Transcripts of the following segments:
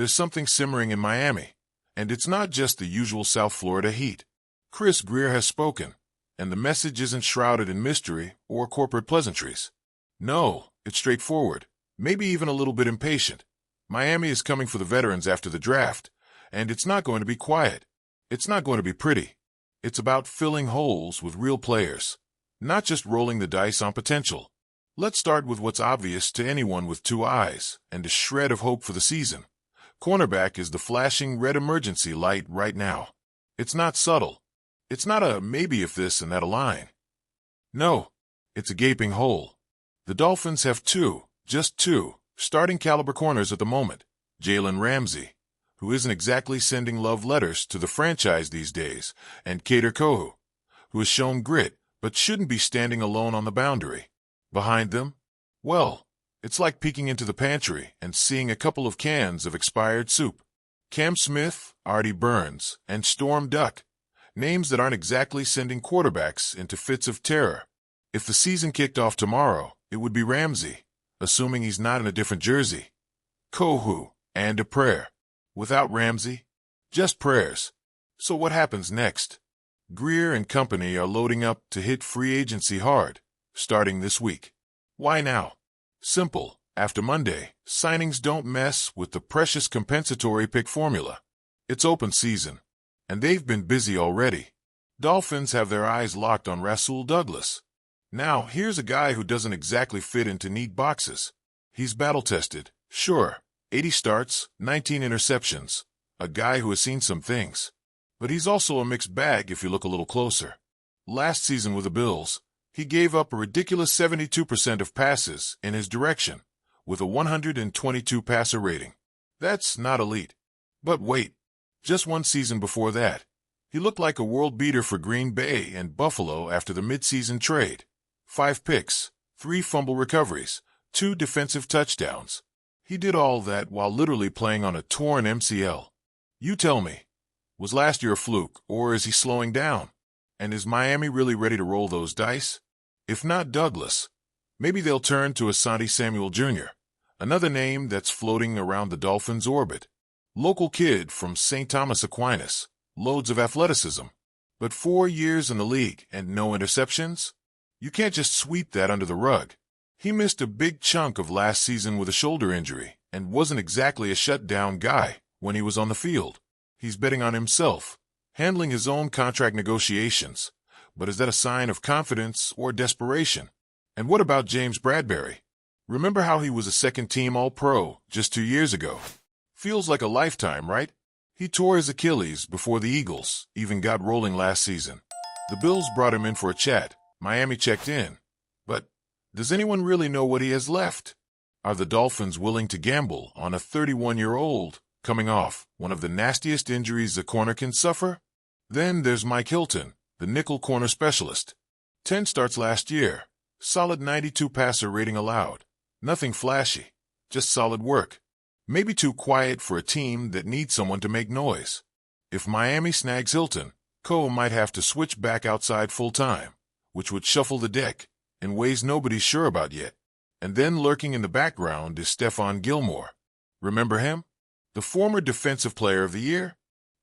there's something simmering in Miami, and it's not just the usual South Florida heat. Chris Grier has spoken, and the message isn't shrouded in mystery or corporate pleasantries. No, it's straightforward, maybe even a little bit impatient. Miami is coming for the veterans after the draft, and it's not going to be quiet. It's not going to be pretty. It's about filling holes with real players, not just rolling the dice on potential. Let's start with what's obvious to anyone with two eyes and a shred of hope for the season. Cornerback is the flashing red emergency light right now. It's not subtle. It's not a maybe if this and that align. No, it's a gaping hole. The Dolphins have just two, starting caliber corners at the moment. Jalen Ramsey, who isn't exactly sending love letters to the franchise these days, and Kader Kohou, who has shown grit but shouldn't be standing alone on the boundary. Behind them, well, it's like peeking into the pantry and seeing a couple of cans of expired soup. Cam Smith, Artie Burns, and Storm Duck, names that aren't exactly sending quarterbacks into fits of terror. If the season kicked off tomorrow, it would be Ramsey, assuming he's not in a different jersey. Kohou, and a prayer. Without Ramsey, just prayers. So what happens next? Grier and company are loading up to hit free agency hard, starting this week. Why now? Simple. After Monday, signings don't mess with the precious compensatory pick formula. It's open season, and they've been busy already. Dolphins have their eyes locked on Rasul Douglas. Now, here's a guy who doesn't exactly fit into neat boxes. He's battle-tested, sure, 80 starts, 19 interceptions, a guy who has seen some things. But he's also a mixed bag if you look a little closer. Last season with the Bills, he gave up a ridiculous 72% of passes in his direction, with a 122 passer rating. That's not elite. But wait, just one season before that, he looked like a world beater for Green Bay and Buffalo after the midseason trade. 5 picks, 3 fumble recoveries, 2 defensive touchdowns. He did all that while literally playing on a torn MCL. You tell me, was last year a fluke, or is he slowing down? And is Miami really ready to roll those dice? If not Douglas, maybe they'll turn to Asante Samuel Jr., another name that's floating around the Dolphins' orbit. Local kid from St. Thomas Aquinas, loads of athleticism. But 4 years in the league and no interceptions? You can't just sweep that under the rug. He missed a big chunk of last season with a shoulder injury and wasn't exactly a shutdown guy when he was on the field. He's betting on himself, handling his own contract negotiations. But is that a sign of confidence or desperation? And what about James Bradberry? Remember how he was a second-team All-Pro just 2 years ago? Feels like a lifetime, right? He tore his Achilles before the Eagles even got rolling last season. The Bills brought him in for a chat. Miami checked in. But does anyone really know what he has left? Are the Dolphins willing to gamble on a 31-year-old coming off one of the nastiest injuries a corner can suffer? Then there's Mike Hilton, the nickel corner specialist. 10 starts last year. Solid 92 passer rating allowed. Nothing flashy, just solid work. Maybe too quiet for a team that needs someone to make noise. If Miami snags Hilton, Cole might have to switch back outside full-time, which would shuffle the deck in ways nobody's sure about yet. And then lurking in the background is Stephon Gilmore. Remember him? The former Defensive Player of the Year?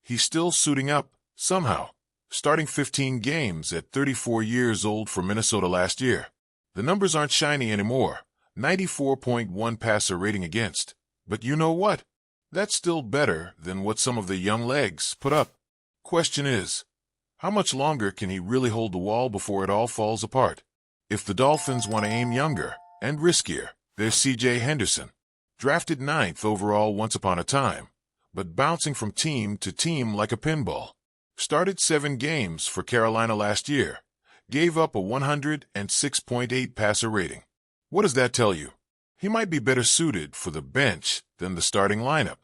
He's still suiting up, somehow, starting 15 games at 34 years old for Minnesota last year. The numbers aren't shiny anymore, 94.1 passer rating against. But you know what? That's still better than what some of the young legs put up. Question is, how much longer can he really hold the wall before it all falls apart? If the Dolphins want to aim younger and riskier, there's C.J. Henderson, drafted 9th overall once upon a time, but bouncing from team to team like a pinball. Started 7 games for Carolina last year, gave up a 106.8 passer rating. What does that tell you? He might be better suited for the bench than the starting lineup.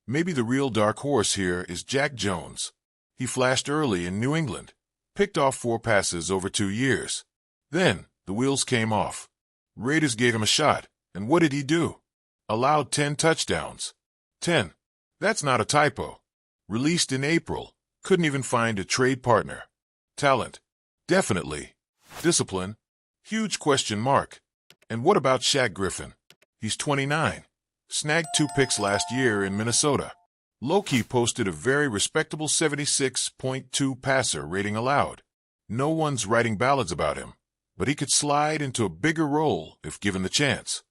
Maybe the real dark horse here is Jack Jones. He flashed early in New England, picked off 4 passes over 2 years. Then, the wheels came off. Raiders gave him a shot, and what did he do? Allowed 10 touchdowns. 10. That's not a typo. Released in April, couldn't even find a trade partner. Talent? Definitely. Discipline? Huge question mark. And what about Shaq Griffin? He's 29. snagged 2 picks last year in Minnesota. Loki posted a very respectable 76.2 passer rating allowed. No one's writing ballads about him, but he could slide into a bigger role if given the chance.